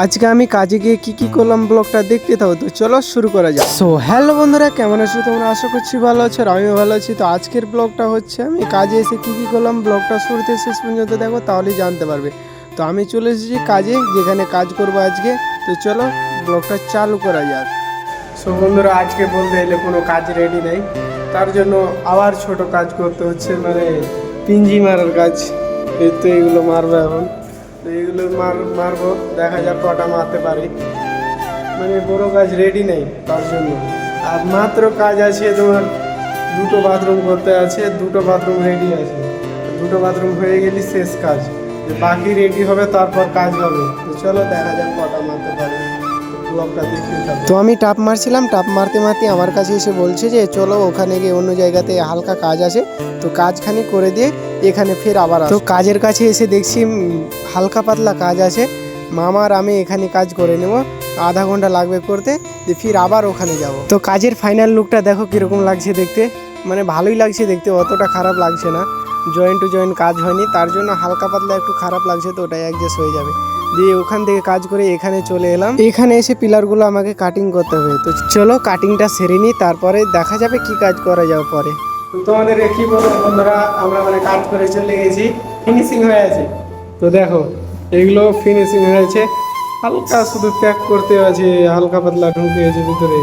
আজকে আমি কাজে গিয়ে কি করলাম ব্লগটা দেখতে থাকো। তো চলো শুরু করা যাক। সো হ্যালো বন্ধুরা, কেমন আছো তোমরা? আশা করছি ভালো আছো, আর আমিও ভালো আছি। তো আজকের ব্লগটা হচ্ছে আমি কাজে এসে কি করলাম, ব্লগটা শুরু থেকে শেষ পর্যন্ত দেখো, তাহলেই জানতে পারবে। তো আমি চলে এসেছি কাজে, যেখানে কাজ করবো আজকে। তো চলো ব্লগটা চালু করা যাক। সো বন্ধুরা, আজকে বলতে এলে কোনো কাজ রেডি নেই, তার জন্য আবার ছোট কাজ করতে হচ্ছে, মানে পিঞ্জি মারার কাজ। এই তো এগুলো মারবো এখন, তো এগুলো মারবো, দেখা যাক কটা মারতে পারি। মানে বড় কাজ রেডি নেই তার জন্য। আর মাত্র কাজ আছে তোমার দুটো বাথরুম করতে আছে, দুটো বাথরুম রেডি আছে। দুটো বাথরুম হয়ে গেলে শেষ কাজ, বাকি রেডি হবে তারপর কাজ হবে। তো চলো দেখা যাক কটা মারতে পারি। তো আমি টাপ মারছিলাম, টাপ মারতে মারতে আমার কাছে এসে বলছে যে চলো ওখানে গিয়ে অন্য জায়গাতে হালকা কাজ আছে, তো কাজখানি করে দিয়ে এখানে ফের আবার। তো কাজের কাছে এসে দেখছি হালকা পাতলা কাজ আছে, মামার আমি এখানে কাজ করে নেব, আধা ঘন্টা লাগবে করতে, দিয়ে ফির আবার ওখানে যাব। তো কাজের ফাইনাল লুকটা দেখো কীরকম লাগছে দেখতে, মানে ভালোই লাগছে দেখতে, অতটা খারাপ লাগছে না। জয়েন্ট টু জয়েন্ট কাজ হয়নি, তার জন্য হালকা পাতলা একটু খারাপ লাগছে, তো ওটাই অ্যাডজাস্ট হয়ে যাবে। দিয়ে ওখান থেকে কাজ করে এখানে চলে এলাম, এখানে এসে পিলারগুলো আমাকে কাটিং করতে হবে। তো চলো কাটিংটা সেরে নিই, তারপরে দেখা যাবে কি কাজ করা যাবে পরে। তোমাদের কি বলবো বন্ধুরা, আমরা মানে কাজ করে চলে গেছি, ফিনিশিং হয়ে আছে। তো দেখো এগুলো ফিনিশিং হয়েছে, হালকা শুধু প্যাক করতে আছে, হালকা পাতলা ঢুকে আছে ভিতরে,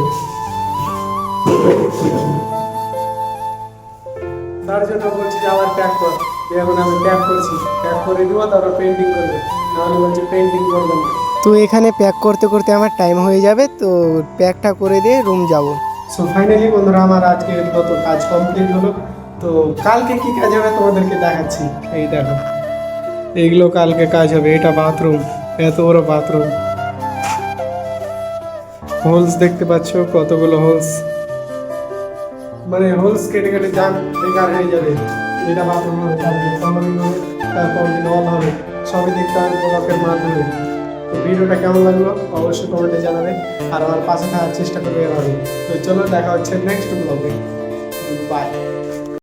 তার জন্য বলছি যে আবার প্যাক কর। এখন আমি প্যাক করছি, প্যাক করে দিব, তারপর পেন্টিং করবে, নাহলে বলছি পেন্টিং করবে না। তো এখানে প্যাক করতে করতে আমার টাইম হয়ে যাবে, তো প্যাকটা করে দিয়ে রুম যাব। সো ফাইনালি বন্ধুরা, আমার আজকের মতো কাজ কমপ্লিট হলো। তো কালকে কি কাজ হবে তোমাদেরকে দেখাচ্ছি। এই দেখো এইগুলো কালকে কাজ হবে। এটা বাথরুম, এত বড় বাথরুম, হোলস দেখতে পাচ্ছ কতগুলো হোলস, মানে হোলস কেটে কেটে যান বেকার হয়ে যাবে। এটা বাথরুম হবে, তারপর নল হবে, সবই দেখতে হবে ব্লকের মাধ্যমে। তো ভিডিওটা কেমন লাগলো অবশ্যই কমেন্টে জানাবে, আর আমার পাশে থাকার চেষ্টা করবে এভাবে। তো চলো দেখা হচ্ছে নেক্সট ব্লগে, বাই।